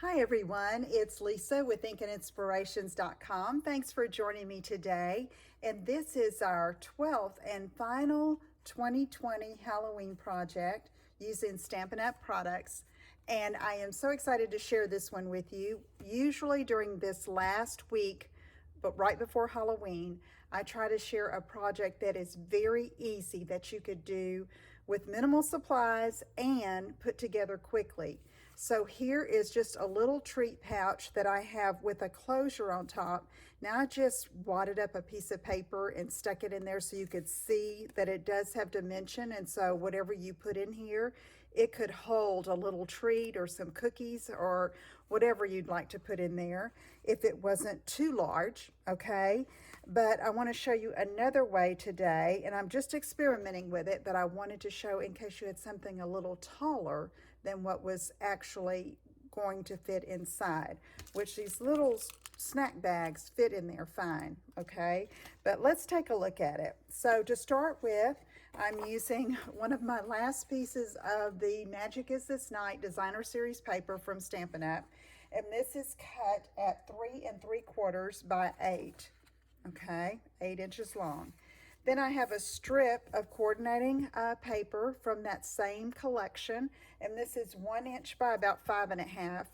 Hi everyone, it's Lisa with InkandInspirations.com. Thanks for joining me today. And this is our 12th and final 2020 Halloween project using Stampin' Up! Products. And I am so excited to share this one with you. Usually during this last week, but right before Halloween, I try to share a project that is very easy that you could do with minimal supplies and put together quickly. So here is just a little treat pouch that I have with a closure on top. Now I just wadded up a piece of paper and stuck it in there so you could see that it does have dimension, and so whatever you put in here, it could hold a little treat or some cookies or whatever you'd like to put in there if it wasn't too large, okay? But I want to show you another way today, and I'm just experimenting with it, but I wanted to show in case you had something a little taller than what was actually going to fit inside, which these little snack bags fit in there fine, okay? But let's take a look at it. So to start with, I'm using one of my last pieces of the Magic is This Night designer series paper from Stampin' Up! And this is cut at 3 3/4 by 8, okay? 8 inches long. Then I have a strip of coordinating paper from that same collection, and this is 1 inch by about 5 1/2.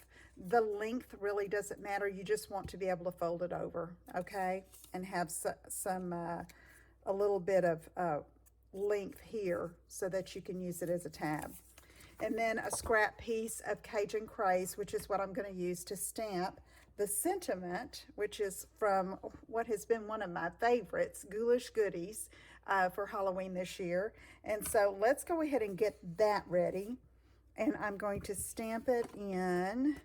The length really doesn't matter. You just want to be able to fold it over, okay, and have a little bit of length here so that you can use it as a tab. And then a scrap piece of Cajun Craze, which is what I'm going to use to stamp the sentiment, which is from what has been one of my favorites, Ghoulish Goodies, for Halloween this year. And so let's go ahead and get that ready. And I'm going to stamp it in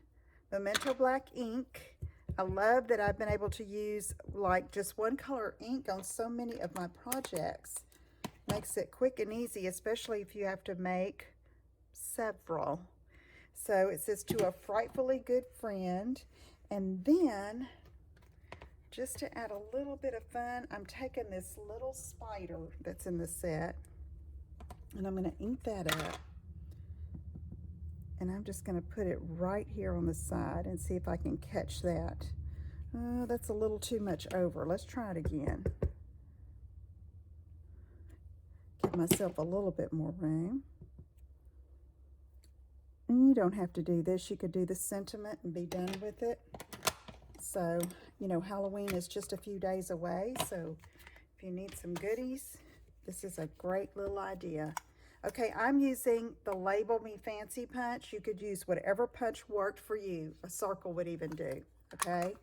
Memento Black ink. I love that I've been able to use like just one color ink on so many of my projects. Makes it quick and easy, especially if you have to make several. So it says, to a frightfully good friend. And then, just to add a little bit of fun, I'm taking this little spider that's in the set, and I'm going to ink that up. And I'm just going to put it right here on the side and see if I can catch that. That's a little too much over. Let's try it again. Give myself a little bit more room. And you don't have to do this. You could do the sentiment and be done with it. So, you know, Halloween is just a few days away. So if you need some goodies, this is a great little idea. Okay, I'm using the Label Me Fancy punch. You could use whatever punch worked for you. A circle would even do, okay?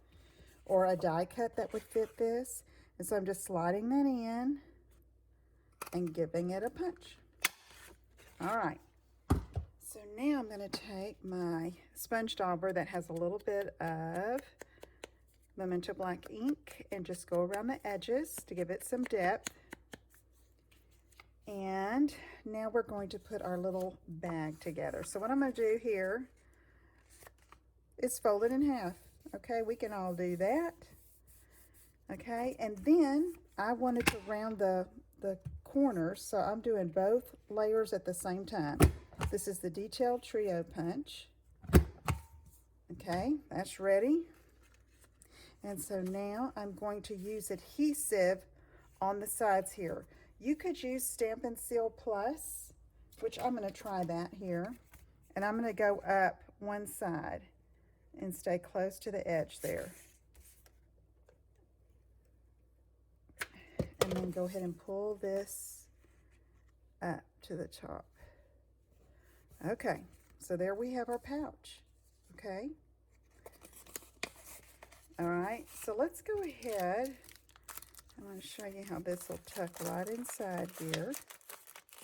Or a die cut that would fit this. And so I'm just sliding that in and giving it a punch. All right. So now I'm going to take my sponge dauber that has a little bit of Memento Black ink and just go around the edges to give it some depth. And now we're going to put our little bag together. So what I'm going to do here is fold it in half. Okay, we can all do that. Okay, and then I wanted to round the corners, so I'm doing both layers at the same time. This is the Detailed Trio punch. Okay, that's ready. And so now I'm going to use adhesive on the sides here. You could use Stampin' Seal Plus, which I'm going to try that here. And I'm going to go up one side and stay close to the edge there. And then go ahead and pull this up to the top. Okay, so there we have our pouch, okay? All right, so let's go ahead. I'm going to show you how this will tuck right inside here.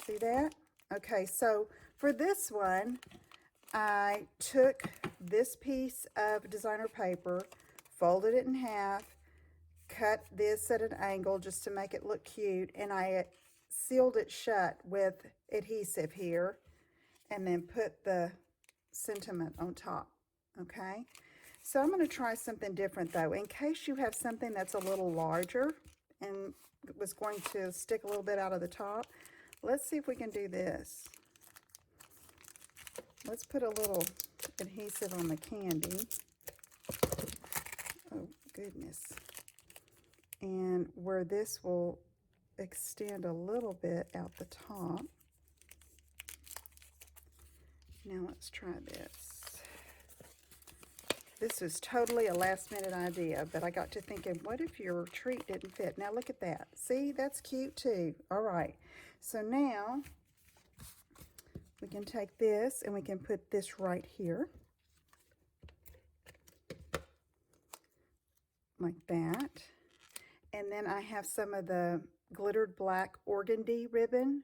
See that? Okay, so for this one, I took this piece of designer paper, folded it in half, cut this at an angle just to make it look cute, and I sealed it shut with adhesive here, and then put the sentiment on top, okay? So I'm going to try something different though. In case you have something that's a little larger and was going to stick a little bit out of the top, let's see if we can do this. Let's put a little adhesive on the candy. Oh, goodness. And where this will extend a little bit out the top. Now let's try this. This was totally a last minute idea, but I got to thinking, what if your treat didn't fit? Now look at that. See, that's cute too. All right, so now we can take this and we can put this right here. Like that. And then I have some of the glittered black organdy ribbon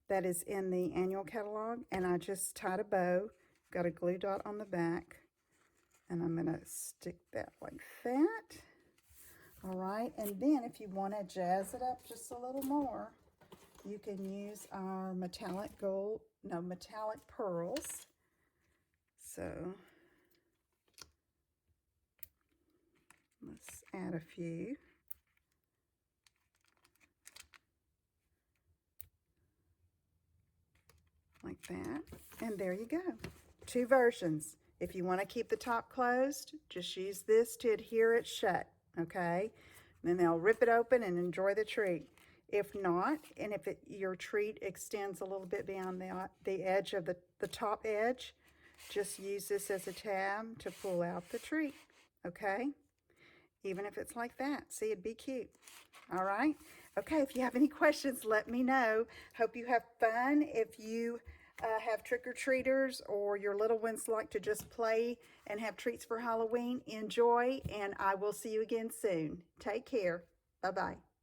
that is in the annual catalog, and I just tied a bow, got a glue dot on the back, and I'm going to stick that like that. All right, and then if you want to jazz it up just a little more, you can use our metallic pearls. So let's add a few. Like that, and there you go. Two versions. If you want to keep the top closed, just use this to adhere it shut, okay? And then they'll rip it open and enjoy the treat. If not, and if your treat extends a little bit beyond the edge of the top edge, just use this as a tab to pull out the treat, okay? Even if it's like that. See, it'd be cute. All right? Okay, if you have any questions, let me know. Hope you have fun. If you have trick-or-treaters or your little ones like to just play and have treats for Halloween, enjoy, and I will see you again soon. Take care. Bye-bye.